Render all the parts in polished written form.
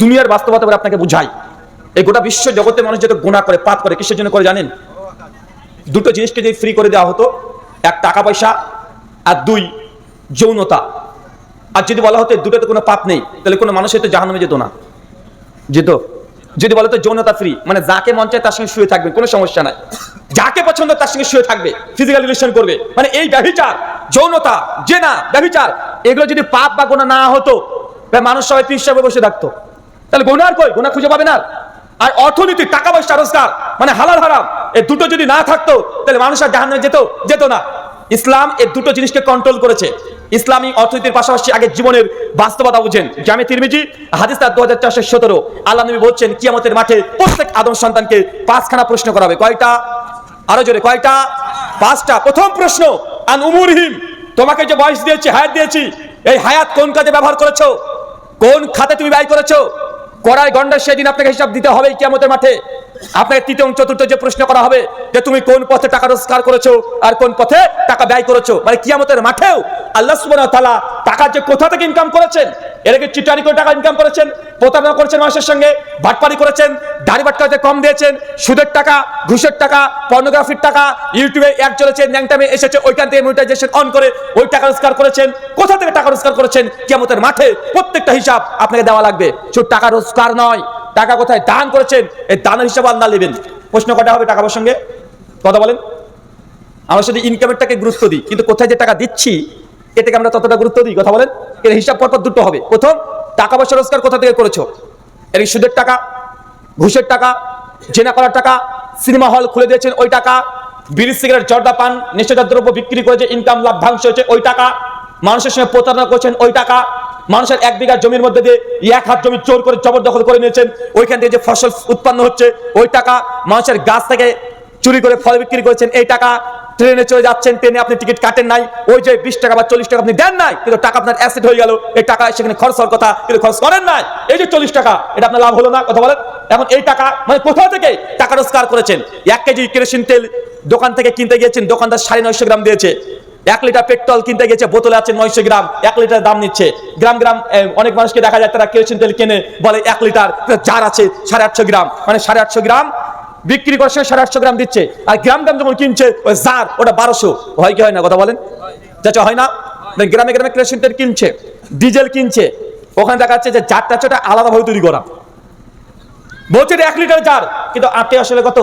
দুনিয়ার বাস্তবতা করে আপনাকে বুঝাই। এই গোটা বিশ্ব জগতে মানুষ যত গুনাহ করে, পাপ করে, কিসের জন্য করে জানেন? দুটো জিনিসকে যদি ফ্রি করে দেওয়া হতো, এক টাকা পয়সা, আর দুই যৌনতা। আর যদি বলা হতো দুটোতে কোনো পাপ নেই, তাহলে কোনো মানুষ হয়তো জাহান্নামে যেত না। যেত? যদি বলে তো যৌনতা ফ্রি, মানে যাকে মন চায় তার সঙ্গে শুয়ে থাকবে, কোনো সমস্যা নাই, যাকে পছন্দ তার সঙ্গে শুয়ে থাকবে, ফিজিক্যাল রিলেশন করবে। মানে এই ব্যভিচার, যৌনতা, জেনা, ব্যভিচার, এগুলো যদি পাপ বা গুনাহ না হতো, মানুষ সবাই পিছাবে বসে থাকতো। তাহলে গুনাহ কই? গুনাহ খুঁজে পাবে না। আর অর্থনীতি, টাকা পয়সা, রোজগার, মানে হালাল হারাম, এই দুটো যদি না থাকতো, তাহলে মানুষ আর জাহান্নামে যেত না। ইসলাম এই দুটো জিনিসকে কন্ট্রোল করেছে। ইসলামী অর্থনীতির পাশাপাশি আগে জীবনের বাস্তবতা বুঝেন। জামে তিরমিজি হাদিস 2417, আল্লাহ নবী বলছেন কিয়ামতের মাঠে প্রত্যেক আদম সন্তানকে 5খানা প্রশ্ন করা হবে। কয়টা? আরো জোরে, কয়টা? 5টা। প্রথম প্রশ্ন, আন উমুরহিম, তোমাকে যে বয়স দিয়েছি, হায়াত দিয়েছি, এই হায়াত কোন কাজে ব্যবহার করেছো, কোন খাতে তুমি ব্যয় করেছো? কড়াই গন্ডার সেদিন আপনাকে হিসাব দিতে হবে কিয়ামতের মাঠে। আপনাকে তৃতীয় এবং চতুর্থ যে প্রশ্ন করা হবে যে তুমি কোন পথে টাকা রোজগার করেছো আর কোন পথে টাকা ব্যয় করেছো। মানে কিয়ামতের মাঠেও আল্লাহ সুবহানাহু ওয়া তাআলা টাকা যে কোথা থেকে ইনকাম করেছেন, এর আগে চিটারি করে টাকা ইনকাম করেছেন, প্রতারণা করেছেন মানুষের সঙ্গে, বাটপারি করেছেন, দাড়ি বাটকাতে কম দিয়েছেন, সুদের টাকা, ঘুষের টাকা, পর্নোগ্রাফির টাকা, ইউটিউবে এক চলেছে, ন্যাংটামে এসেছে, ওইখান থেকে মনিটাইজেশন অন করে ওই টাকা রোজগার করেছেন, কোথা থেকে টাকা রোজগার করেছেন। কিয়ামতের মাঠে প্রত্যেকটা হিসাব আপনাকে দেওয়া লাগবে। শুধু টাকা রোজগার নয়, টাকা কোথায় দান করেছেন, এই দানের হিসাব আল্লাহ নেবেন। প্রশ্ন কটা হবে টাকা প্রসঙ্গে? কথা বলেন। আমরা শুধু ইনকামেরটাকে গুরুত্ব দিই, কিন্তু কোথায় যে টাকা দিচ্ছি এটাকে আমরা ততটা গুরুত্ব দিই? কথা বলেন। এর হিসাব পরপর দুটো হবে। প্রথম, টাকা পয়সা রোজগার কোথা থেকে করেছো, এর সুদের টাকা, ঘুষের টাকা, জেনা করার টাকা, সিনেমা হল খুলে দিয়েছেন ওই টাকা, বিড়ি সিগারেট জর্দা পান নেশাজাত দ্রব্য বিক্রি করে যে ইনকাম লাভ্যাংশ হয়েছে ওই টাকা, মানুষের সঙ্গে প্রতারণা করেছেন ওই টাকা, মানুষের 1 বিঘা জমির মধ্যে দিয়ে 1 হাত জমি চোর করে জবরদখল করে নিয়েছেন, ওইখান থেকে যে ফসল উৎপন্ন হচ্ছে ওই টাকা, মানুষের গাছ থেকে চুরি করে ফল বিক্রি করেছেন এই টাকা, ট্রেনে চলে যাচ্ছেন, ট্রেনে আপনি টিকিট কাটেন নাই, ওই যে 20 টাকা বা 40 টাকা আপনি দেন নাই, কিন্তু টাকা আপনার অ্যাসেট হয়ে গেল, এই টাকা সেখানে খরচ হওয়ার কথা কিন্তু খরচ করেন নাই, এই যে 40 টাকা এটা আপনার লাভ হলো না। কথা বলেন। এখন এই টাকা মানে কোথা থেকে টাকা রোজগার করেছেন? 1 কেজি কেরোসিন তেল দোকান থেকে কিনতে গিয়েছেন, দোকানদার 950 গ্রাম দিয়েছে। 1 লিটার পেট্রোল কিনতে গেছে, বোতলে আছে 900 গ্রাম, 1 লিটার দাম নিচ্ছে। গ্রাম গ্রাম অনেক মানুষকে দেখা যায় তারা কেরোসিন তেল কিনে বলে 1 লিটার, যার আছে 850 গ্রাম, মানে 850 গ্রাম বিক্রি করছে, 850 গ্রাম দিচ্ছে। আর গ্রাম গ্রাম যখন কিনছে ওই জার, ওটা 1200। হয় কি হয় না? কথা বলেন। চাচা হয় না? গ্রামে গ্রামে কেরোসিন তেল কিনছে, ডিজেল কিনছে, ওখানে দেখা যাচ্ছে যে জারটা আছে ওটা আলাদাভাবে তৈরি করা, বলছে 1 লিটার জার, কিন্তু আটে আসলে কত?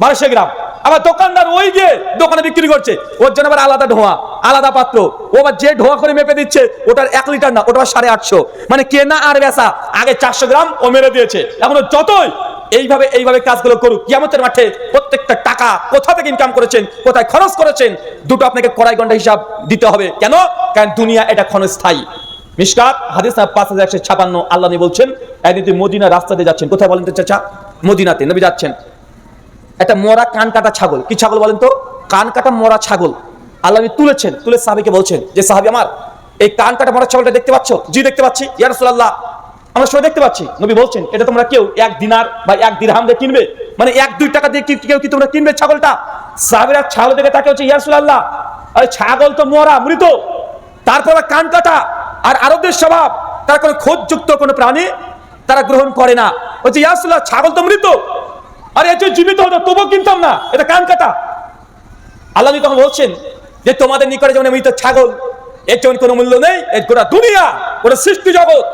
1200 গ্রাম। আবার দোকানদার ওই গিয়ে দোকানে বিক্রি করছে, ওর জন্য আবার আলাদা ঢোয়া, আলাদা পাত্র, ও আবার যে ঢোয়া করে মেপে দিচ্ছে ওটার 1 লিটার না, ওটা 850। মানে কেনা আর বেচা, আগে 400 গ্রাম ও মেরে দিয়েছে। এখন যতই এইভাবে কাজগুলো করুক, কিয়ামতের মাঠে প্রত্যেকটা টাকা কোথা থেকে ইনকাম করেছেন, কোথায় খরচ করেছেন, দুটো আপনাকে কড়াই গন্ডা হিসাব দিতে হবে। কেন? কারণ দুনিয়া এটা ক্ষণস্থায়ী। মিশকাত হাদিস 5156, আল্লাহ নবী বলছেন একদিন তুই মদিনা রাস্তা দিয়ে যাচ্ছেন, কোথায় বলেন তো চাচা? মদিনাতে নবী যাচ্ছেন, একটা মরা কান কাটা ছাগল, কি ছাগল বলেন তো? কান কাটা মরা ছাগল আল্লাহ নবী তুলেছেন, তুলে সাহাবীকে বলছেন যে সাহাবী আমার, এই কান কাটা মরা ছাগলটা দেখতে পাচ্ছ? জি দেখতে পাচ্ছি। ইয়া রাসূলুল্লাহ আমরা সবাই দেখতে পাচ্ছি। নবী বলছেন এটা তোমরা কেউ 1 দিনার বা 1 দিরহাম দিয়ে কিনবে? মানে 1-2 টাকা দিয়ে কেউ কি তোমরা কিনবে ছাগলটা? সাহাবীরা ছাগল দেখে তাকে হচ্ছে ইয়া রাসূলুল্লাহ আরে ছাগল তো মরা, মৃত, তারপর কান কাটা, আর আরবদের স্বভাব তারা কোনো খোঁজযুক্ত কোনো প্রাণী তারা গ্রহণ করে না। বলছে ইয়া রাসূলুল্লাহ ছাগল তো মৃত, আরে এটা জীবিত হতো তবুও কিনতাম না, এটা কান কাটা। আল্লাহ তখন বলছেন যে তোমাদের নিকটে যেমন মৃত ছাগল, এর যেমন কোনো মূল্য নেই, এর গোটা দুনিয়া, গোটা সৃষ্টি জগৎ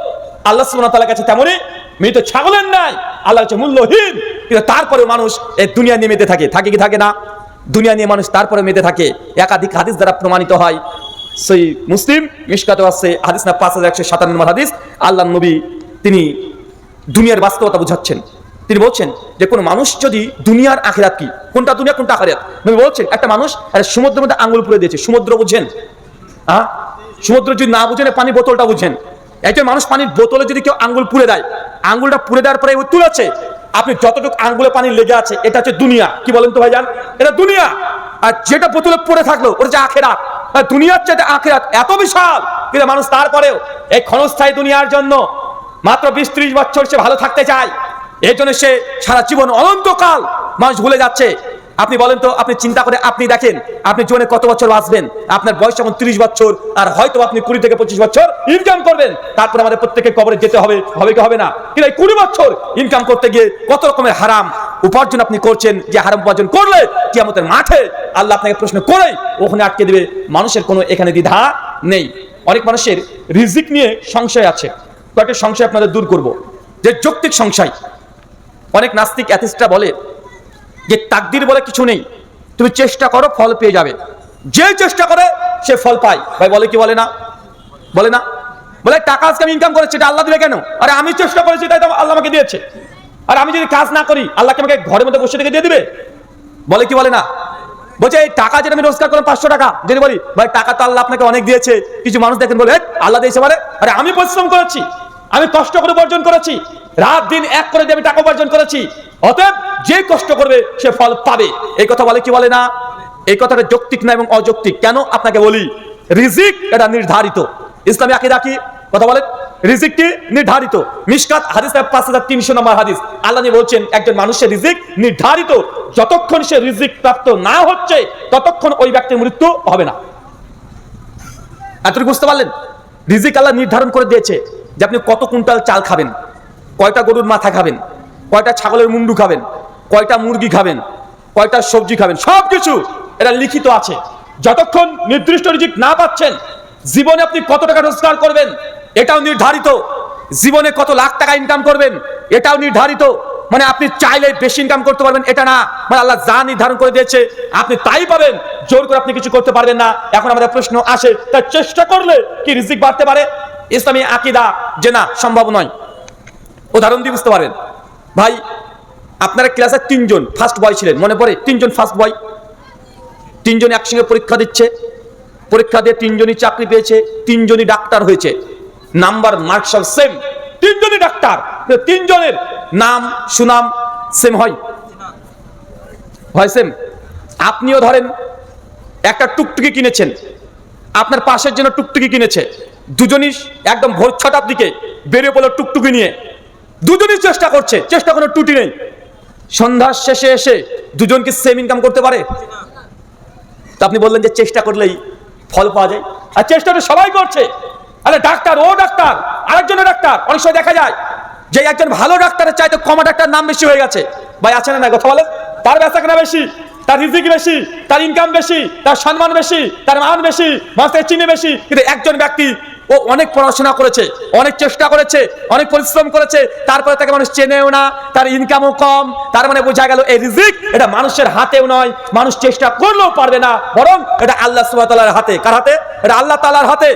আল্লাহ সুবহানাহু ওয়া তাআলার কাছে তেমনই মৃত ছাগলের নাই, আল্লাহ হচ্ছে মূল্যহীন। কিন্তু তারপরে মানুষ এই দুনিয়া নিয়ে মেতে থাকে কি থাকে না? দুনিয়া নিয়ে মানুষ তারপরে মেতে থাকে। একাধিক হাদিস দ্বারা প্রমাণিত হয়, সহিহ মুসলিম মিশকাতে আছে হাদিস না 5157 নম্বর হাদিস। আল্লাহ নবী তিনি দুনিয়ার বাস্তবতা বুঝাচ্ছেন। তিনি বলছেন যে কোন মানুষ যদি দুনিয়ার আখিরাত কি, কোনটা দুনিয়া কোনটা আখিরাত, নবী বলছেন একটা মানুষ সমুদ্রের মধ্যে আঙ্গুল পুড়ে দিয়েছে। সমুদ্র বুঝেন? সমুদ্র যদি না বুঝেন পানি বোতলটা বুঝেন। একজন মানুষ পানির বোতলে যদি কেউ আঙ্গুল পুড়ে দেয়, আঙ্গুলটা পুড়ে দেওয়ার পরে ও তুলেছে, আপনি যতটুকু আঙ্গুলে পানি লেগে আছে এটা হচ্ছে দুনিয়া। কি বলেন তো ভাইজান? এটা দুনিয়া। আর যেটা বোতলে পড়ে থাকলো ওটা হচ্ছে আখিরাত। দুনিয়ার চেয়ে আখিরাত এত বিশাল, কিন্তু মানুষ তারপরেও এই ক্ষণস্থায়ী দুনিয়ার জন্য মাত্র 20-30 বছর সে ভালো থাকতে চায়। এই জন্য সে সারা জীবন অনন্তকাল মানুষ ভুলে যাচ্ছে আপনি বলেন তো, আপনি চিন্তা করে আপনি দেখেন আপনি জীবনে কত বছর বাঁচবেন। আপনার বয়স এখন 30 বছর, আর হয়তো আপনি 20 থেকে 25 বছর ইনকাম করবেন। তারপর আমাদের প্রত্যেকের কবরে যেতে হবে, হবে কি হবে না? কিন্তু এই 20 বছর ইনকাম করতে গিয়ে কত রকমের হারাম উপার্জন আপনি করছেন, যে হারাম উপার্জন করলে কিয়ামতের মাঠে আল্লাহ আপনাকে প্রশ্ন করে ওখানে আটকে দেবে। মানুষের কোনো এখানে দ্বিধা নেই। অনেক মানুষের রিজিক নিয়ে সংশয় আছে, কয়েকটা সংশয় আপনাদের দূর করব। যে যৌক্তিক সংশয়, অনেক নাস্তিক অ্যাথিস্টরা বলে যে তাকদির বলে কিছু নেই, তুমি চেষ্টা করো ফল পেয়ে যাবে। যে চেষ্টা করে সে ফল পায়। ভাই বলে কি বলে না? বলে না? বলে টাকা আজকে আমি ইনকাম করেছি, এটা আল্লাহ দিবে কেন? আরে আমি চেষ্টা করেছি তাই তো আল্লাহ আমাকে দিয়েছে। আর আমি যদি কাজ না করি আল্লাহকে আমাকে ঘরের মধ্যে বসে থেকে দিয়ে দিবে? বলে কি বলে না? বলছে এই টাকা যেটা আমি রোজগার করলাম 500 টাকা, যদি বলি ভাই টাকা তো আল্লাহ আপনাকে অনেক দিয়েছে, কিছু মানুষ দেখেন বলে আল্লাহ দিয়েছে মানে, আরে আমি পরিশ্রম করেছি, আমি কষ্ট করে উপার্জন করেছি, রাত দিন এক করে দিয়ে আমি টাকা উপার্জন করেছি, অতএব যে কষ্ট করবে সে ফল পাবে। এই কথা বলে কি বলে না? এই কথাটা যৌক্তিক না এবং অযৌক্তিক। কেন আপনাকে বলি, রিজিক এটা নির্ধারিত। ইসলামী আকীদা কি কথা বলেন? রিজিকটি নির্ধারিত। মিশকাত হাদিস 5300 নম্বর হাদিস, আল্লাহ বলছেন একজন মানুষের রিজিক নির্ধারিত, যতক্ষণ সে রিজিক প্রাপ্ত না হচ্ছে ততক্ষণ ওই ব্যক্তির মৃত্যু হবে না। এতটুকু বুঝতে পারলেন? রিজিক আল্লাহ নির্ধারণ করে দিয়েছে যে আপনি কত কুইন্টাল চাল খাবেন, কয়টা গরুর মাথা খাবেন, কয়টা ছাগলের মুন্ডু খাবেন, কয়টা মুরগি খাবেন, কয়টা সবজি খাবেন, সবকিছু এটা লিখিত আছে। যতক্ষণ নির্দিষ্ট রিজিক না পাচ্ছেন, জীবনে আপনি কত টাকা রোজগার করবেন এটাও নির্ধারিত, জীবনে কত লাখ টাকা ইনকাম করবেন এটাও নির্ধারিত। মানে আপনি চাইলে বেশি ইনকাম করতে পারবেন এটা না, মানে আল্লাহ যা নির্ধারণ করে দিয়েছে আপনি তাই পাবেন, জোর করে আপনি কিছু করতে পারবেন না। এখন আমাদের প্রশ্ন আসে, তার চেষ্টা করলে কি রিজিক বাড়তে পারে? ইসলামী আকীদা যে না, সম্ভব নয়। উদাহরণ দিয়ে বুঝতে পারবেন। ভাই আপনারা ক্লাসে 3 জন ফার্স্ট বয় ছিলেন, মনে পড়ে? 3 জন ফার্স্ট বয়, 3 জন একসঙ্গে পরীক্ষা দিচ্ছে, পরীক্ষা দিয়ে 3 জনই চাকরি পেয়েছে, 3 জনই ডাক্তার হয়েছে, নাম্বার মার্কস সব সেম, 3 জনই ডাক্তার, 3 জনের নাম সুনাম সেম হয়? হয় সেম? আপনিও ধরেন একটা টুকটুকি কিনেছেন, আপনার পাশের জন্য টুকটুকি কিনেছে, দুজনই একদম ভোর 6টার দিকে বেরিয়ে পড়লো টুকটুকি নিয়ে, দুজনই চেষ্টা করছে, চেষ্টা কোনো ত্রুটি নেই। সন্ধ্যার শেষে এসে দুজনকে সেম ইনকাম করতে পারে? তো আপনি বললেন যে চেষ্টা করলেই ফল পাওয়া যায়, আর চেষ্টাটা সবাই করছে। আরে ডাক্তার, ও ডাক্তার, আরেকজন ডাক্তার, অনেক সময় দেখা যায় যে একজন ভালো ডাক্তারের চাইতে কমা ডাক্তার নাম বেশি হয়ে গেছে। ভাই আছে না? কথা বলেন। তার বেচাকেনা বেশি, তার রিজিক বেশি, তার ইনকাম বেশি, তার সম্মান বেশি, তার মান বেশি, মানুষের চিনি বেশি। কিন্তু একজন ব্যক্তি ও অনেক পড়াশোনা করেছে, অনেক চেষ্টা করেছে, অনেক পরিশ্রম করেছে, তারপরে তাকে মানুষ চেনেও না, তার ইনকামও কম। তার মানে বোঝা গেল এই রিজিক এটা মানুষের হাতেও নয়, মানুষ চেষ্টা করলেও পারবে না, বরং এটা আল্লাহ সুবহানাহু ওয়া তাআলার হাতে। কার হাতে? এটা আল্লাহ তাআলার হাতে।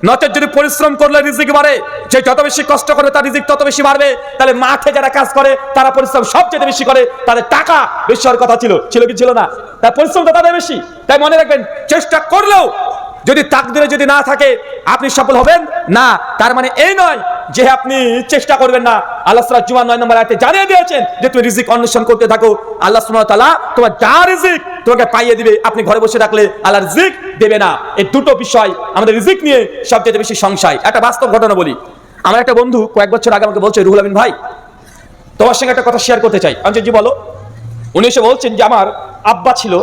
নচেত যদি পরিশ্রম করলে রিজিক বাড়ে, যে যত বেশি কষ্ট করবে তার রিজিক তত বেশি বাড়বে। তাহলে মাঠে যারা কাজ করে তারা পরিশ্রম সবচেয়ে বেশি করে, তাদের টাকা বেশি হওয়ার কথা ছিল, ছিল কি ছিল না? তার পরিশ্রম তো তাদের বেশি। তাই মনে রাখবেন, চেষ্টা করলেও যদি তাকদিরে যদি না থাকে আপনি সফল হবেন না। তার মানে এই নয় যে আপনি চেষ্টা করবেন না। আল্লাহ সূরা জুমা 9 নম্বর আয়াতে জানিয়ে দিয়েছেন যে তুমি রিজিক অন্বেষণ করতে থাকো, আল্লাহ সুবহানাহু ওয়া তাআলা তোমার যা রিজিক তোমাকে পাইয়ে দিবে। আপনি ঘরে বসে থাকলে আল্লাহ রিজিক দেবে না। এই দুটো বিষয় আমাদের রিজিক নিয়ে সবচেয়ে বেশি সংশয়। একটা বাস্তব ঘটনা বলি। আমার একটা বন্ধু কয়েক বছর আগে আমাকে বলছে, রুহুল আমিন ভাই তোমার সঙ্গে একটা কথা শেয়ার করতে চাই। আমি জি বলো। উনি এসে বলছেন যে আমার আব্বা ছিল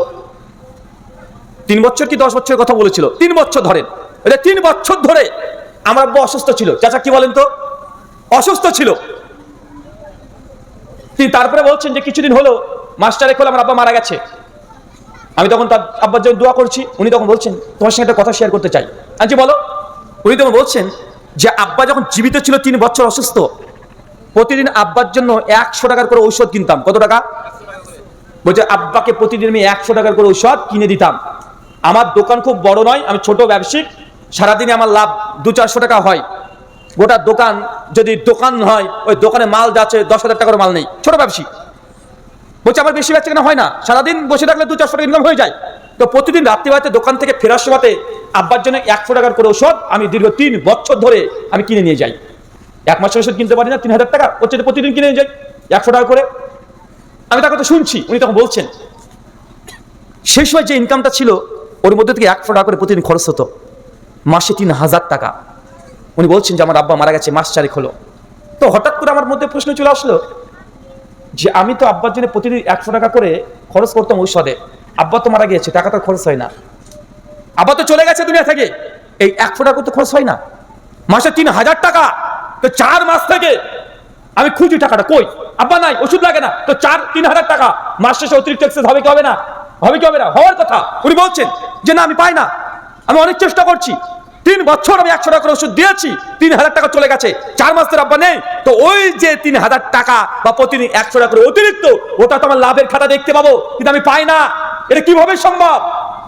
3 বছর কি 10 বছরের কথা বলেছিল, 3 বছর ধরে, 3 বছর ধরে আমার আব্বা অসুস্থ ছিল। চাচা কি বলেন তো? অসুস্থ ছিল। তিনি তারপরে বলছেন যে কিছুদিন হলো মাস্টারে খোলা আমার আব্বা মারা গেছে। আমি তখন তার আব্বার জন্য দোয়া করছি। উনি তখন বলছেন তোমার সঙ্গে একটা কথা শেয়ার করতে চাই। আমি বলো। উনি তখন বলছেন যে আব্বা যখন জীবিত ছিল 3 বছর অসুস্থ, প্রতিদিন আব্বার জন্য 100 টাকার করে ঔষধ কিনতাম। কত টাকা? বলছে আব্বাকে প্রতিদিন আমি 100 টাকার করে ঔষধ কিনে দিতাম। আমার দোকান খুব বড় নয়, আমি ছোট ব্যবসায়িক, সারাদিনে আমার লাভ 200-400 টাকা হয়। গোটা দোকান যদি দোকান হয়, ওই দোকানে মাল যাচ্ছে 10,000 টাকার মাল নেই, ছোট ব্যবসায়ী। বলছে আমার বেশি বেচা কেনা হয় না, সারাদিন বসে থাকলে 200-400 টাকা ইনকাম হয়ে যায়। তো প্রতিদিন রাত্রিবেলাতে দোকান থেকে ফেরার সময়তে আব্বার জন্য 100 টাকার করে ওষুধ আমি দীর্ঘ 3 বছর ধরে আমি কিনে নিয়ে যাই। 1 মাসের ওষুধ কিনতে পারি না, 3000 টাকা হচ্ছে, প্রতিদিন কিনে নিয়ে যাই 100 টাকা করে। আমি তার কথা শুনছি। উনি তখন বলছেন সেই সময় যে ইনকামটা ছিল ওর মধ্যে থেকে 100 টাকা করে প্রতিদিন খরচ হতো, মাসে 3000 টাকা। উনি বলছেন যে আমার আব্বা মারা গেছে মাস 4 হলো। তো হঠাৎ করে আমার মধ্যে প্রশ্ন চলে আসলো যে আমি তো আব্বার জন্য প্রতিদিন 100 টাকা করে খরচ করতাম ঔষধে, আব্বা তো মারা গিয়েছে, টাকা তো খরচ হয় না, আব্বা তো চলে গেছে দুনিয়া থেকে, এই 100 টাকা তো খরচ হয় না, মাসে 3000 টাকা, তো 4 মাস থেকে আমি খুঁজি টাকাটা কই, আব্বা নাই, ওষুধ লাগে না, তো 3,000 টাকা মাস শেষে অতিরিক্ত এক্সেস হবে কি হবে না? হবে কি হবে না? হওয়ার কথা। উনি বলছেন যে না আমি পাই না, আমি অনেক চেষ্টা করছি, 3 বছর আমি 100 টাকা করে ওষুধ দিয়েছি, 3,000 টাকা চলে গেছে, 4 মাসের আব্বা নেই, তো ওই যে 3,000 টাকা বা প্রতিদিন 100 টাকা করে অতিরিক্ত, ওটা তো আমার লাভের খাতা দেখতে পাবো, কিন্তু আমি পাই না, এটা কিভাবে সম্ভব?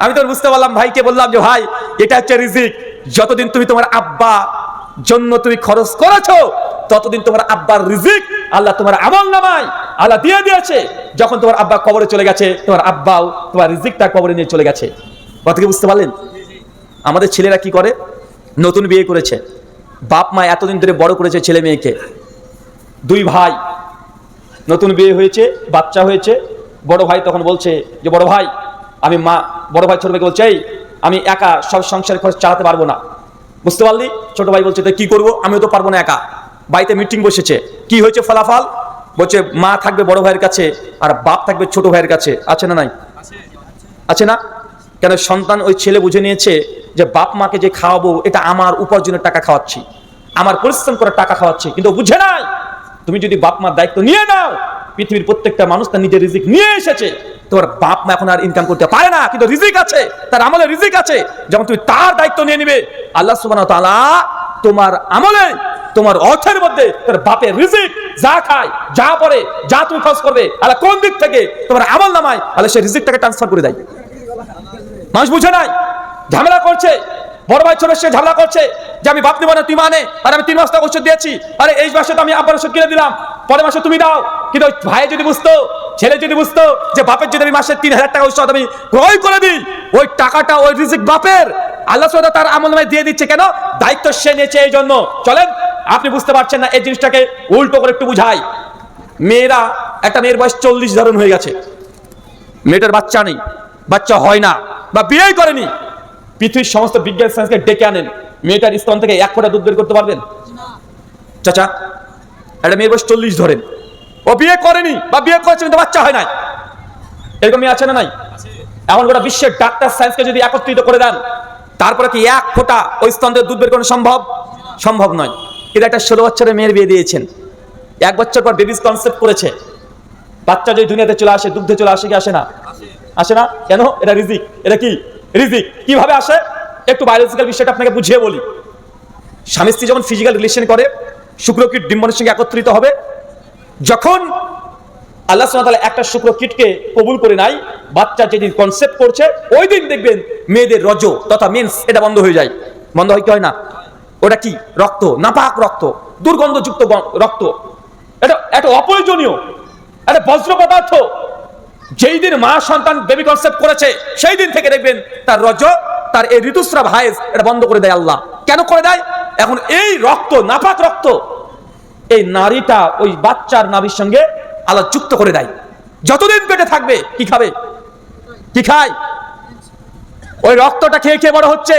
আমি তো বুঝতে পারলাম, ভাইকে বললাম যে ভাই এটা হচ্ছে রিজিক, যতদিন তুমি তোমার আব্বা জন্য তুমি খরচ করেছো ততদিন তোমার আব্বার রিজিক আল্লাহ তোমার আমল নামায় আল্লাহ দিয়ে দিয়েছে। যখন তোমার আব্বা কবরে চলে গেছে, তোমার আব্বাও তোমার রিজিকটা কবরে নিয়ে চলে গেছে। কথা কি বুঝতে পারলেন? আমাদের ছেলেরা কি করে, নতুন বিয়ে করেছে, বাপ মা এতদিন ধরে বড় করেছে ছেলে মেয়েকে, 2 ভাই, নতুন বিয়ে হয়েছে, বাচ্চা হয়েছে, বড় ভাই তখন বলছে যে বড় ভাই আমি বড় ভাই ছোট ভাইকে বলছে এই আমি একা সব সংসারের খরচ চালাতে পারবো না। বুঝতে পারলি? ছোট ভাই বলছে তাই কি করবো, আমিও তো পারবো না একা। বাড়িতে মিটিং বসেছে, কি হয়েছে ফলাফল? বলছে মা থাকবে বড় ভাইয়ের কাছে আর বাপ থাকবে ছোট ভাইয়ের কাছে। আছে না নাই? আছে না? কেন? সন্তান ওই ছেলে বুঝে নিয়েছে যে বাপ মাকে যে খাওয়াবো এটা আমার উপার্জনের টাকা খাওয়াচ্ছি, আমার পরিশ্রম করার টাকা খাওয়াচ্ছি, কিন্তু বুঝে নাই তুমি যদি বাপ মার দায়িত্ব নিয়ে নাও, পৃথিবীর প্রত্যেকটা মানুষ তার নিজের রিজিক নিয়ে এসেছে, তোমার বাপ মা এখন আর ইনকাম করতে পারে না, কিন্তু রিজিক আছে, তার আমলে রিজিক আছে। যখন তুমি তার দায়িত্ব নিয়ে নিবে, আল্লাহ সুবহানাহু ওয়া তাআলা তোমার আমলে, তোমার অর্থের মধ্যে তার বাপের রিজিক যা খায়, যা পড়ে, যা তুমি খরচ করবে, আল্লাহ কোন দিক থেকে তোমার আমল নামায় আল্লাহ সেই রিজিকটাকে ট্রান্সফার করে দেয়। মানুষ বুঝে নাই, ঝামেলা করছে, বড় ভাই ছোট সে ঝামেলা করছে যে আমি বাপ নেবো না, তুই মানে, আর আমি 3 মাস টাকা ওষুধ দিয়েছি, আরে এই মাসে তো আমি আব্বার ওষুধ কিনে দিলাম, পরের মাসে তুমি দাও। কিন্তু ওই ভাই যদি বুঝতো, ছেলে যদি বুঝতো যে বাপের যদি আমি মাসে 3,000 টাকা ওষুধ আমি ক্রয় করে দিই, ওই টাকাটা ওই রিজিক বাপের, আল্লাহ সুবহানাহু ওয়া তাআলা তার আমল নামায় দিয়ে দিচ্ছে। কেন? দায়িত্ব সে নিয়েছে এই জন্য। চলেন, আপনি বুঝতে পারছেন না এই জিনিসটাকে উল্টো করে একটু বুঝাই। মেয়েরা, একটা মেয়ের বয়স 40 ধরন হয়ে গেছে, মেয়েটার বাচ্চা নেই, বাচ্চা হয় না বা বিয়েই করেনি, পৃথিবীর সমস্ত বিজ্ঞান সায়েন্সকে ডেকে আনেন, মেয়েটার স্তন থেকে 1 ফোঁটা দুধ বের করতে পারবেন? চাচা, একটা মেয়ের বয়স 40 ধরেন, ও বিয়ে করেনি বা বিয়ে করেছে কিন্তু বাচ্চা হয় নাই, এরকম মেয়ে আছে না নাই? এমন গোটা বিশ্বের ডাক্তার সায়েন্সকে যদি একত্রিত করে দেন, তারপরে কি 1 ফোঁটা ওই স্তন থেকে দুধ বের করানো সম্ভব? সম্ভব নয়। কিন্তু একটা 16 বছরের মেয়ের বিয়ে দিয়েছেন, 1 বছর পর বেবিজ কনসেপ্ট করেছে, বাচ্চা যদি দুনিয়াতে চলে আসে, দুগ্ধে চলে আসে কি আসে না? আসে না। কেন? এটা রিজিক। এটা কি রিজিক? কিভাবে আসে? একটু বায়োলজিক্যাল বিষয়টা আপনাকে বুঝিয়ে বলি। স্বামী স্ত্রী যখন ফিজিক্যাল রিলেশন করে, শুক্রকীট ডিম্বাণুর সঙ্গে একত্রিত হবে, যখন আল্লাহ সুবহানাহু ওয়া তাআলা একটা শুক্রকীটকে কবুল করে নাই, বাচ্চা যেদিন কনসেপ্ট করছে ওই দিন দেখবেন মেয়েদের রজ তথা মেন্স এটা বন্ধ হয়ে যায়। বন্ধ হয় কি হয় না? ওটা কি? রক্ত, নাপাক রক্ত, দুর্গন্ধযুক্ত রক্ত, এটা অপ্রয়োজনীয়, এটা বজ্র পদার্থ। যেই দিন মা সন্তান বেবি কনসেপ্ট করেছে সেই দিন থেকে দেখবেন তার রজ, তার এই ঋতুস্রাব হায়েজ এটা বন্ধ করে দেয় আল্লাহ। কেন করে দেয়? এখন এই রক্ত, নাপাক রক্ত, এই নারীটা ওই বাচ্চার নাভির সঙ্গে আল্লাহ যুক্ত করে দেয়। যতদিন পেটে থাকবে কি খাবে? কি খায়? ওই রক্তটা খেয়ে খেয়ে বড় হচ্ছে,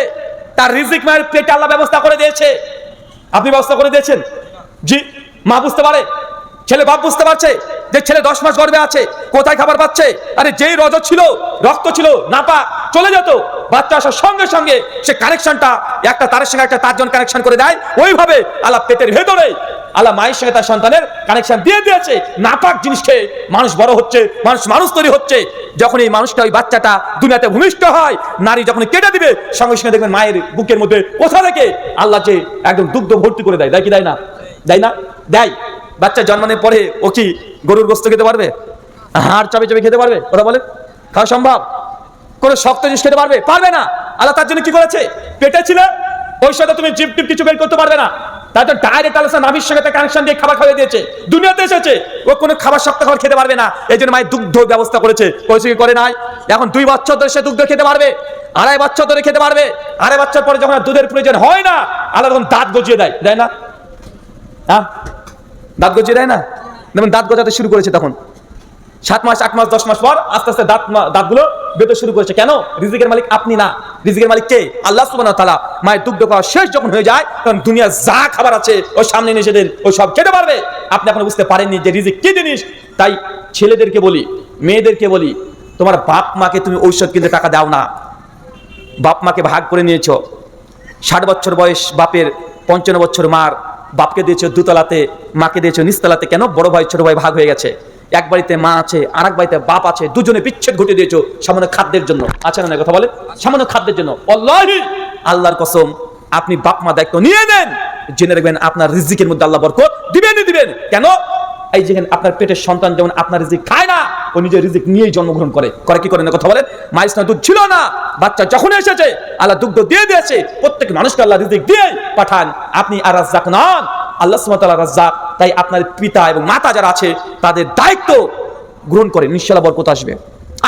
তার রিজিক মায়ের পেটে আল্লাহ ব্যবস্থা করে দিয়েছে। আপনি ব্যবস্থা করে দিয়েছেন? জি। মা বুঝতে পারে, ছেলে বাপ বুঝতে পারছে যে ছেলে 10 মাস গর্ভে আছে, কোথায় খাবার পাচ্ছে? আরে যেই রজ ছিল, রক্ত ছিল, নাপা চলে যেত, বাচ্চা আসার সঙ্গে সঙ্গে সে কানেকশনটা একটা তারের সঙ্গে একটা তার জন্য কানেকশন করে দেয়। ওইভাবে আল্লাহ পেটের ভেতরে আল্লাহ মায়ের সঙ্গে তার সন্তানের কানেকশন দিয়ে দিয়েছে। নাপাক জিনিস খেয়ে মানুষ বড় হচ্ছে, মানুষ তৈরি হচ্ছে। যখন এই মানুষটা, ওই বাচ্চাটা দুনিয়াতে ভূমিষ্ঠ হয়, নারী যখন কেটে দিবে, সঙ্গে সঙ্গে দেখবেন মায়ের বুকের মধ্যে কোথা থেকে আল্লাহ যে একদম দুগ্ধ ভর্তি করে দেয়। দেয় কি দেয় না? দেয় না? দেয়। বাচ্চা জন্মানোর পরে ও কি গরুর গোস্ত খেতে পারবে? হাড় চাপে চাপে খেতে পারবে? ওরা বলে খাওয়া সম্ভব? কোনো শক্ত জিনিস খেতে পারবে? পারবে না। আল্লাহ তার জন্য কি করেছে? পেটে ছিল, ওই সাথে তুমি জিপ টিপ কিছু বের করতে পারবে না, তাই তো ডাইরেক্ট আল্লাহ নাভির সঙ্গে কানেকশন দিয়ে খাবার খাইয়ে দিয়েছে। দুনিয়াতে এসেছে, ও কোনো খাবার শক্ত খাবার খেতে পারবে না, এই জন্য মায়ের দুগ্ধ ব্যবস্থা করেছে। করেছে কি করে নাই? এখন 2 বছর ধরে সে দুগ্ধ খেতে পারবে, 2.5 বছর ধরে খেতে পারবে। 2.5 বছর পরে যখন দুধের প্রয়োজন হয় না, আল্লাহ তখন দাঁত গজিয়ে দেয়। দেয় না? হ্যাঁ, দাঁত গজিয়ে দেয় না? যেমন দাঁত গজাতে শুরু করেছে তখন 7 মাস, 8 মাস, 10 মাস পর আস্তে আস্তে দাঁতগুলো বেরোতে শুরু করেছে। কেন? রিজিকের মালিক আপনি না, রিজিকের মালিক কে? আল্লাহ সুবহানাহু ওয়া তাআলা। মায়ের দুগ্ধ খাওয়া শেষ যখন হয়ে যায়, তখন দুনিয়া যা খাবার আছে ওর সামনে এনে দেন, ও সব খেতে পারবে। আপনি এখন বুঝতে পারেননি যে রিজিক কি জিনিস। তাই ছেলেদেরকে বলি, মেয়েদেরকে বলি, তোমার বাপ মাকে তুমি ঔষধ কিনতে টাকা দাও না। বাপ মাকে ভাগ করে নিয়েছো, 60 বছর বয়স বাপের, 55 বছর মার, বাপকে দিয়েছো দুতলাতে, মাকে দিয়েছো নিচতলাতে। কেন? বড় ভাই ছোট ভাই ভাগ হয়ে গেছে। এক বাড়িতে মা আছে, আর এক বাড়িতে বাপ আছে, দুজনে বিচ্ছেদ ঘটিয়ে দিয়েছো সামান্য খাদ্যের জন্য। আছে না কথা বলে? সামান্য খাদ্যের জন্য। আল্লাহি, আল্লাহর কসম, আপনি বাপ মা দায়িত্ব নিয়ে নেন, জেনে রাখবেন আপনার রিজিকের মধ্যে আল্লাহ বরকত দিবেনই দিবেন। কেন? এই যেখানে আপনার পেটের সন্তান যেমন আপনার রিজিক খায় না, ও নিজের রিজিক নিয়েই জন্মগ্রহণ করে। কি করে না কথা বলেন? মায়ের স্তনে দুধ ছিল না, বাচ্চা যখন এসেছে আল্লাহ দুগ্ধ দিয়ে দিয়েছে। প্রত্যেক মানুষকে আল্লাহ রিজিক দিয়ে পাঠান। আপনি আর রাজ্জাক নন, আল্লাহ সুবহানাহু ওয়া তাআলা রাজ্জাক। তাই আপনার পিতা এবং মাতা যারা আছে তাদের দায়িত্ব গ্রহণ করেন, ইনশাআল্লাহ বরকত আসবে,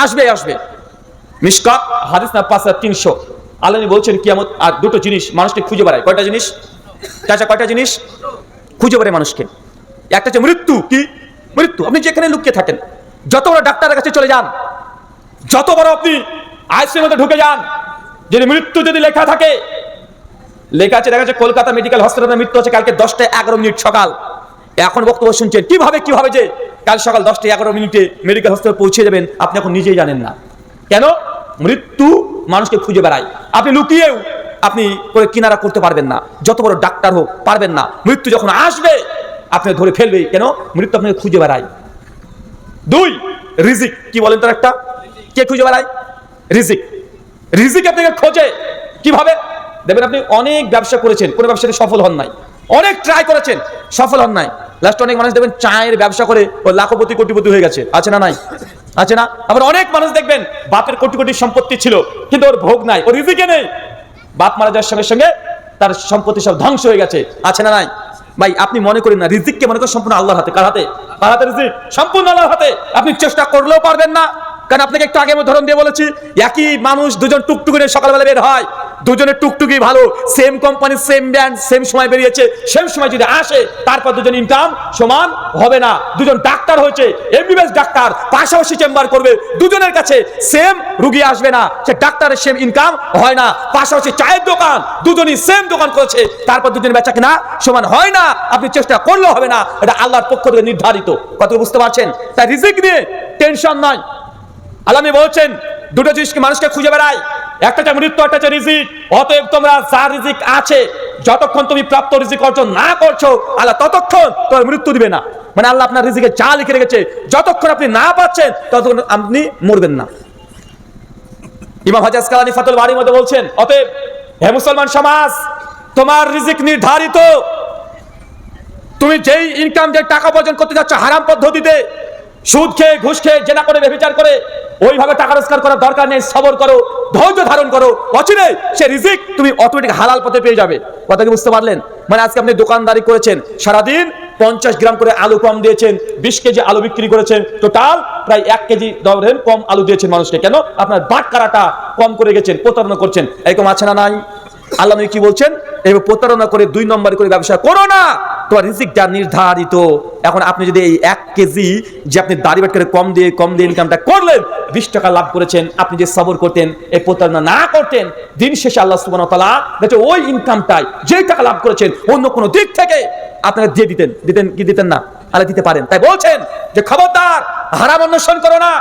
আসবে আসবে। মিশকাত হাদিস না 5300, আল্লাহ বলছেন কিয়ামত আর দুটো জিনিস মানুষকে খুঁজে বেড়ায়। কয়টা জিনিস? চাচা কয়টা জিনিস খুঁজে বেড়ায় মানুষকে? একটা হচ্ছে মৃত্যু। কি মৃত্যু? আপনি যেখানে লুকিয়ে থাকেন, যত বড় ডাক্তারের কাছে চলে যান, যত বড় আপনি আইসিইউর মধ্যে ঢুকে যান, যদি মৃত্যু যদি লেখা থাকে, লেখা আছে, দেখা যাচ্ছে কলকাতা মেডিকেল হসপিটালে মৃত্যু আছে কালকে 10:11 সকাল। এখন বক্তব্য শুনছেন কিভাবে যে কাল সকাল 10:11 মেডিকেল হসপিটালে পৌঁছে যাবেন, আপনি এখন নিজেই জানেন না। কেন? মৃত্যু মানুষকে খুঁজে বেড়ায়। আপনি লুকিয়েও আপনি করে কিনারা করতে পারবেন না, যত বড় ডাক্তার হোক পারবেন না। মৃত্যু যখন আসবে আপনি ধরে ফেলবে। কেন? মৃত্যু আপনাকে খুঁজে বেড়ায়। 2, রিজিক। কি বলেন তো? একটা কে খুঁজে বেড়ায়? রিজিক। রিজিক আপনাকে খোঁজে কিভাবে? দেখবেন আপনি অনেক ব্যবসা করেছেন, কোনো ব্যবসাতে সফল হন নাই, অনেক ট্রাই করেছেন, সফল হন নাই। লাস্ট অনেক মানুষ দেখবেন চায়ের ব্যবসা করে ও লাখপতি কোটিপতি হয়ে গেছে। আছে না নাই? আছে না? আবার অনেক মানুষ দেখবেন বাপের কোটি কোটি সম্পত্তি ছিল কিন্তু ওর ভোগ নাই, ওর রিজিকে নেই। বাপ মারা যাওয়ার সঙ্গে সঙ্গে তার সম্পত্তি সব ধ্বংস হয়ে গেছে। আছে না নাই? ভাই আপনি মনে করেন না রিজিককে মনে করেন সম্পূর্ণ আল্লাহর হাতে। কার হাতে? কার হাতে রিজিক? সম্পূর্ণ আল্লাহর হাতে। আপনি চেষ্টা করলেও পারবেন না। কারণ আপনাকে একটু আগে উদাহরণ দিয়ে বলেছি, একই মানুষ দুজন টুকটুকি নিয়ে সকালবেলা বের হয়, দুজনের টুকটুকি ভালো, same company, same brand, same সময় বেরিয়েছে, সেম সময় যদি আসে, তারপর দুজন ইনকাম সমান হবে না। দুজন ডাক্তার হয়েছে, এমবিবিএস ডাক্তার, পাশাপাশি চেম্বার করবে, দুজনের কাছে সেম রুগী আসবে না, সে ডাক্তারের সেম ইনকাম হয় না। পাশাপাশি চায়ের দোকান, দুজনই সেম দোকান করেছে, তারপর দুজনের বেচা কিনা সমান হয় না। আপনি চেষ্টা করলেও হবে না, এটা আল্লাহর পক্ষ থেকে নির্ধারিত। কত বুঝতে পারছেন? তাই রিজিক নিয়ে টেনশন নয়। আল্লাহ বলছেন দুটো জিনিসকে মানুষকে খুঁজে বেড়ায়, একটা হচ্ছে মৃত্যু, একটা হচ্ছে রিজিক। অতএব তোমরা যার রিজিক আছে, যতক্ষণ তুমি প্রাপ্ত রিজিক অর্জন না করছো, আল্লাহ ততক্ষণ তোমার মৃত্যু দিবে না। মানে আল্লাহ আপনার রিজিকে যা লিখে রেখেছে, যতক্ষণ আপনি না পাচ্ছেন ততক্ষণ আপনি মরবেন না। ইমাম হাজী আসকালানী ফাতুল বারীর মধ্যে বলছেন, অতএব হে মুসলমান সমাজ, তোমার রিজিক নির্ধারিত। তুমি যেই ইনকাম, যে টাকা উপার্জন করতে যাচ্ছ হারাম পদ্ধতিতে, সুদ খেয়ে, ঘুষ খেয়ে, জেনা করে, ব্যভিচার করে, ওইভাবে টাকা রোজগার করার দরকার নেই। সবর করো, ধৈর্য ধারণ করো, অচিরে সে রিজিক তুমি অটোমেটিক হালাল পথে পেয়ে যাবে। কথা কি বুঝতে পারলেন? মানে আজকে আপনি দোকানদারি করেছেন, সারাদিন 50 গ্রাম করে আলু কম দিয়েছেন, 20 কেজি আলু বিক্রি করেছেন, টোটাল প্রায় 1 কেজি ধরেন কম আলু দিয়েছেন মানুষকে। কেন? আপনার বাটখারাটা কম করে গেছেন, প্রতারণা করছেন। এরকম আছে না নাই? আল্লাহ নবী কি বলছেন? এবার প্রতারণা করে 2 নম্বর করে ব্যবসা করো না, তোমার রিজিক যা নির্ধারিত। এখন আপনি যদি এই 1 কেজি যে আপনি দাড়ি বাট করে কম দিয়ে ইনকামটা করলেন, 20 টাকা লাভ করেছেন, আপনি যে সবর করতেন, এই প্রতারণা না করতেন, দিন শেষে আল্লাহ সুবহানাহু ওয়া তাআলা দেখে ওই ইনকামটাই, যে টাকা লাভ করেছেন, অন্য কোনো দিক থেকে আপনাকে দিয়ে দিতেন কি দিতেন না? আল্লাহ দিতে পারেন। তাই বলছেন যে খবরদার, হারাম অন্বেষণ করো না।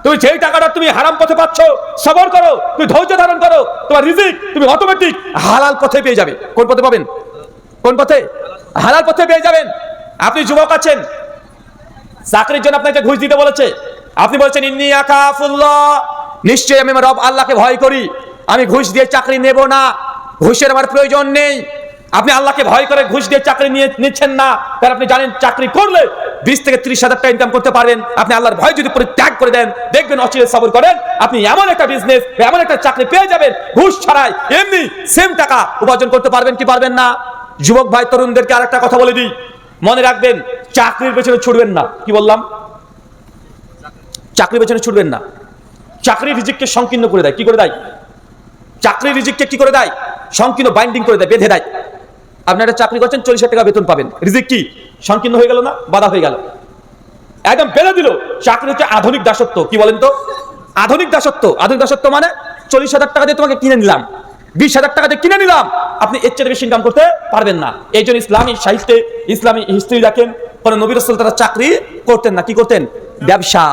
তুমি যেই টাকাটা তুমি হারাম পথে পাচ্ছ, সবর করো, তুমি ধৈর্য ধারণ করো, তোমার রিজিক তুমি অটোমেটিক হালাল পথে পেয়ে যাবে। কোন পথে পাবেন? কোন পথে? হালাল পথে পেয়ে যাবেন। আপনি যুবক আছেন, চাকরির জন্য আপনাকে ঘুষ দিতে বলেছে, আপনি বলছেন ইন্নী আখাফুল্লাহ, নিশ্চয়ই আমি আমার রব আল্লাহকে ভয় করি, আমি ঘুষ দিয়ে চাকরি নেব না, ঘুষের আমার প্রয়োজন নেই। আপনি আল্লাহকে ভয় করে ঘুষ দিয়ে চাকরি নিচ্ছেন না, কারণ আপনি জানেন চাকরি করলে 20 থেকে 30 হাজার টাকা ইনকাম করতে পারবেন। আপনি আল্লাহর ভয় যদি পরিত্যাগ করে দেন, দেখবেন অচিরে সবর করেন, আপনি এমন একটা বিজনেস, এমন একটা চাকরি পেয়ে যাবেন, ঘুষ ছাড়াই এমনি সেম টাকা উপার্জন করতে পারবেন কি পারবেন না? যুবক ভাই তরুণদেরকে আরেকটা কথা বলে দিই, মনে রাখবেন, চাকরির পেছনে ছুটবেন না। কি বললাম? চাকরির পেছনে ছুটবেন না। চাকরি রিজিককে সংকীর্ণ করে দেয়। কি করে দেয়? চাকরি রিজিককে কি করে দেয়? সংকীর্ণ, বাইন্ডিং করে দেয়, বেঁধে দেয়। আপনি একটা চাকরি করছেন, 40,000 টাকা বেতন পাবেন, রিজিক কি সংকীর্ণ হয়ে গেল না? বাধা হয়ে গেল, একদম বেঁধে দিল। চাকরি হচ্ছে আধুনিক দাসত্ব। কি বলেন তো? আধুনিক দাসত্ব। আধুনিক দাসত্ব মানে 40,000 টাকা দিয়ে তোমাকে কিনে নিলাম, 20,000 টাকা দিয়ে কিনে নিলাম, আপনি এর চেয়ে বেশি ইনকাম করতে পারবেন না। এই জন্য ইসলামী সাহিত্যে, ইসলামী হিস্ট্রি দেখেন, কোন নবী রাসূল তারা চাকরি করতেন না, কি করতেন? ব্যবসা।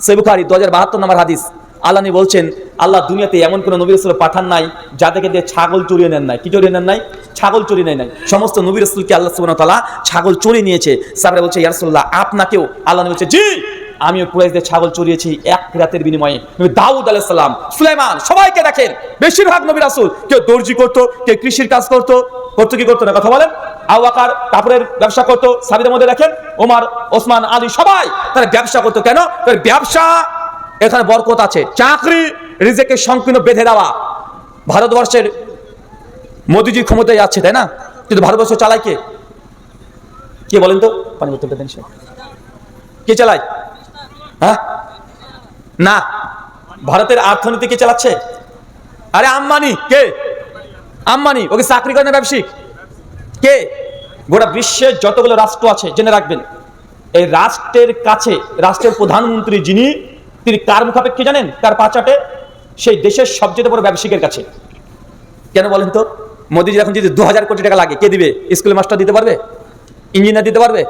সহিহ বুখারী 2072 নম্বর হাদিস। আল্লাহ নবী বলছেন, আল্লাহ দুনিয়াতে এমন কোন নবী রাসূল পাঠান নাই যাদেরকে দিয়ে ছাগল চুরিয়ে নেন নাই। কি চুরিয়ে নেন নাই? ছাগল চুরিয়ে নেন নাই। সমস্ত নবী রাসূলকে আল্লাহ সুবহানাহু ওয়া তাআলা ছাগল চুরিয়ে নিয়েছে। সাহাবারা বলছে, ইয়া রাসূলুল্লাহ, আপনাকেও? আল্লাহ নবী বলছে, জি, আমিও কুরাইশদের ছাগল চুরিয়েছি এক রাতের বিনিময়ে। নবী দাউদ আলাইহিস সালাম, সুলাইমান, সবাইকে দেখেন বেশিরভাগ নবী রাসূল কেউ দর্জি করতো, কেউ কৃষির কাজ করতো কি করতো না, কথা বলেন? আবু বকর কাপড়ের ব্যবসা করতো, সাহাবীদের মধ্যে দেখেন ওমর, ওসমান, আলী সবাই তারা ব্যবসা করতো। কেন? ব্যবসা, এখানে বরকত আছে। চাকরি রিজেকের সংকীর্ণ বেঁধে দেওয়া। ভারতবর্ষের মোদিজি ক্ষমতায় যাচ্ছে, তাই না? কিন্তু ভারতবর্ষ চালায় কে? কে বলেন তো? পানি বোতলটা দেন। কে চালায়? হ্যাঁ, না, ভারতের অর্থনীতি কে চালাচ্ছে? আরে আম্বানি। কে আম্বানি? ওকে চাকরি করে না ব্যবসায়িক? কে? গোটা বিশ্বের যতগুলো রাষ্ট্র আছে জেনে রাখবেন, এই রাষ্ট্রের কাছে রাষ্ট্রের প্রধানমন্ত্রী যিনি, তিনি কার মুখাপেক্ষী জানেন? কার পাচাটে? সেই দেশের সবচেয়ে বড় ব্যবসায়িকের কাছে। কেন বলেন তো? মোদিজি এখন যদি 2000 কোটি টাকা লাগে, কে দিবে? স্কুলের মাস্টার দিতে পারবে? ইঞ্জিনিয়ার দিতে পারবে?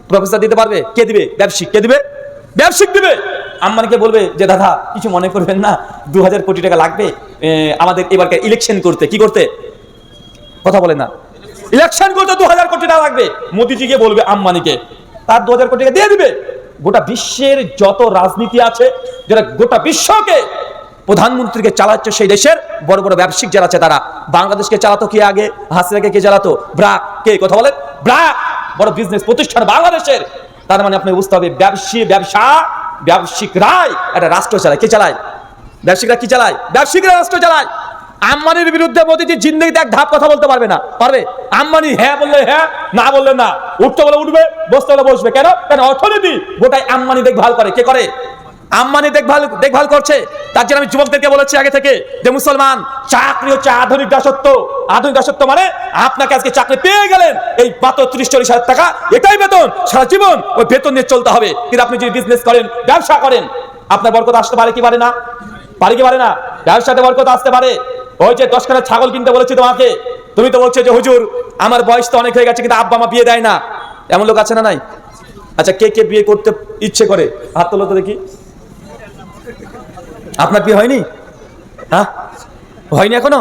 প্রফেসর দিতে পারবে? কে দিবে? ব্যবসায়িক। কে দিবে? ব্যবসায়িক দিবে। আম্বানিকে বলবে যে দাদা কিছু মনে করবেন না, 2000 কোটি টাকা লাগবে আমাদের এবারকার ইলেকশন করতে। কি করতে? কথা বলে না, ইলেকশন করতে 2000 কোটি টাকা লাগবে। মোদিজিকে বলবে আম্বানিকে, তার 2000 কোটি টাকা দিয়ে দিবে। গোটা বিশ্বের যত রাজনীতি আছে, যারা গোটা বিশ্বকে প্রধানমন্ত্রীকে চালাচ্ছে, সেই দেশের বড় বড় ব্যবসায়িক যারা আছে তারা। বাংলাদেশকে চালাতো কে আগে? হাসিনাকে কে চালাতো? ব্র্যাক। কে? কথা বলেন? ব্র্যাক বড় বিজনেস প্রতিষ্ঠান বাংলাদেশের। তার মানে আপনাকে বুঝতে হবে, ব্যবসায়িকরাই একটা রাষ্ট্র চালায়। কে চালায়? ব্যবসায়িকরা। কি চালায়? ব্যবসায়িকরা রাষ্ট্র চালায়। আম্বানির বিরুদ্ধে মোদিজি জিন্দেগিতে এক ধাপ কথা বলতে পারবে না। পারবে? আম্বানি হ্যাঁ বললে হ্যাঁ, না বললে না। উঠতে বলে উঠবে, বসতে বলে বসবে। কেন? কারণ অর্থনীতি গোটাই আম্বানি দেখভাল করে। কে করে? আম্বানি দেখভাল করছে। তার জন্য আমি যুবকদেরকে বলেছি আগে থেকে যে মুসলমান, চাকরি হচ্ছে আধুনিক দাসত্ব। আধুনিক দাসত্ব মানে আপনাকে আজকে চাকরি পেয়ে গেলেন, এই মাত্র 30-40 হাজার টাকা, এটাই বেতন। সারা জীবন ওই বেতন নিয়ে চলতে হবে। কিন্তু আপনি যদি বিজনেস করেন, ব্যবসা করেন, আপনার বরকত আসতে পারে কি পারে না? পারে কি পারে না? ব্যবসাতে বরকত আসতে পারে। ওই যে 10 খানা ছাগল কিনতে বলেছি তোমাকে, তুমি তো বলছো যে হুজুর আমার বয়স তো অনেক হয়ে গেছে, কিন্তু আব্বা মা বিয়ে দেয় না। এমন লোক আছে না নাই? আচ্ছা, কে কে বিয়ে করতে ইচ্ছে করে? হাত তোলো তো দেখি। আপনার বিয়ে হয়নি? হ্যাঁ, হয়নি এখনো?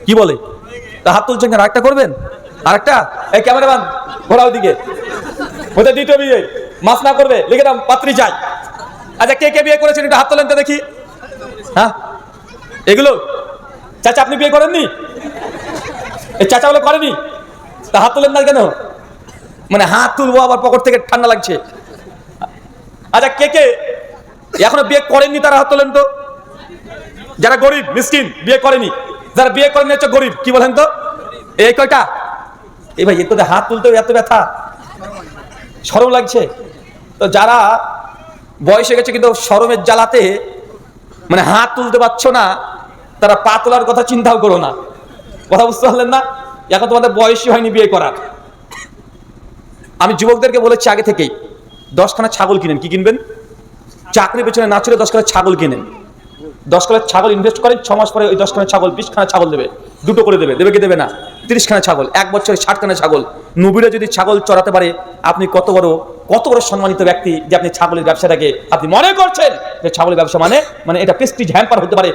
কি বলে? তা হাত তুলছেন কেন? আরেকটা করবেন? আরেকটা? এই ক্যামেরাম্যান ঘোরাও দিকে, ওদের দ্বিতীয় বিয়ে মাস না করবে, লিখে দাও পাত্রী চাই। আচ্ছা, কে কে বিয়ে করেছেন একটু হাত তোলেন তো দেখি। হ্যাঁ, এগুলো চাচা আপনি বিয়ে করেননি? এই চাচা বলে করেনি, তা হাত তোলেন না কেন? মানে হাত তুলবো আবার পকেট থেকে ঠান্ডা লাগছে। আচ্ছা, কে কে এখনো বিয়ে করেননি তারা হাত তোলেন তো। যারা গরিব মিসকিন বিয়ে করেনি, যারা বিয়ে করেনি হচ্ছে গরিব। কি বলেন তো? এই কয়টা? এই ভাই এত হাত তুলতে এত ব্যথা, শরম লাগছে তো। যারা বয়স হয়ে গেছে কিন্তু শরমের জ্বালাতে মানে হাত তুলতে পারছো না, তারা পা তোলার কথা চিন্তাও করো না। কথা বুঝতে পারলেন না? এখন তোমাদের বয়সই হয়নি বিয়ে করার। আমি যুবকদেরকে বলেছি আগে থেকেই, 10 খানা ছাগল কিনেন। কি কিনবেন? চাকরি পেছনে না চলে 10 খানা ছাগল কিনেন। 10 খানা ছাগল ইনভেস্ট করেন, 6 মাস পরে ওই 10 খানা ছাগল 20 খানা ছাগল দেবে, দুটো করে দেবে। দেবে কি দেবে না? 30 খানা ছাগল, 1 বছরে 60 খানা ছাগল। নবীরা যদি ছাগল চড়াতে পারে, আপনি কত বড় সম্মানিত ব্যক্তি যে আপনি ছাগলের ব্যবসাটাকে আপনি মনে করছেন যে ছাগলের ব্যবসা মানে এটা প্রেস্টিজ হ্যাম্পার হতে পারে।